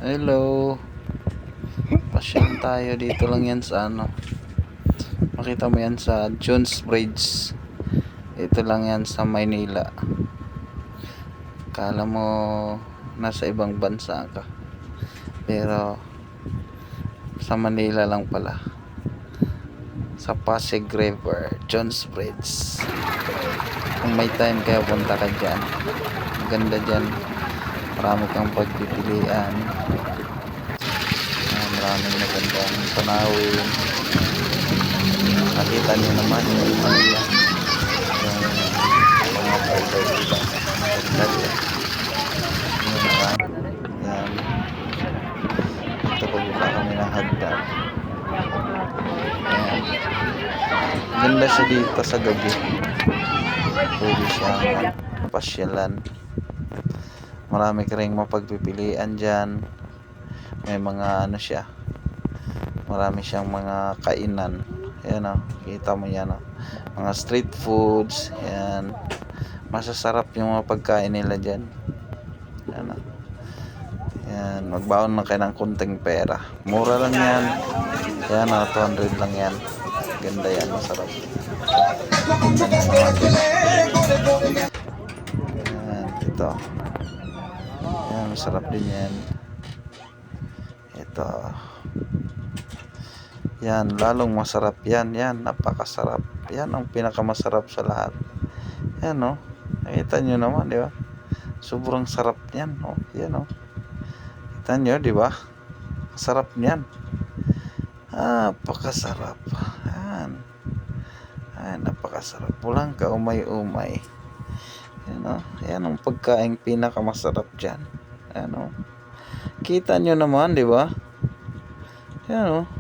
Hello. Pasyal tayo dito lang yan sa ano. Makita mo yan sa Jones Bridge. Ito lang yan sa Maynila. Kala mo nasa ibang bansa ka. Pero sa Manila lang pala. Sa Pasig River, Jones Bridge. Kung may time kaya punta ka dyan. Maganda dyan. Marami kang pagpipilian. Maraming magandang tanawin. Nakita niyo naman yung mga pagkaibang maganda yan. Yun naman. Yan. Ito pagbaba kami ng hagdan. Yan. Ganda siya dito sa gabi. Pwede siyang pasyalan. Marami ka rin mapagpipilian dyan. May mga ano siya. Marami siyang mga kainan. Ayan o. Kita mo yan o. Mga street foods. Ayan. Masasarap yung mga pagkain nila dyan. Ayan o. Ayan. Magbaon lang kayo ng kunting pera. Mura lang yan. Ayan o. 200 lang yan. Ganda yan. Masarap. Ayan. Ito. Ayan. Masarap din yan. Ito. Yan, lalong masarap yan. Yan, napakasarap. Yan ang pinakamasarap sa lahat. Yan, no. Nakita nyo naman, di ba? Sobrang sarap yan, no. Yan, no. Kita nyo, di ba? Sarap niyan. Napakasarap. Yan. Ay, napakasarap. Pulang ka, umay-umay. Yan, no. Yan ang pagkain pinakamasarap dyan. Yan, no. Kita nyo naman, di ba? Yan, no.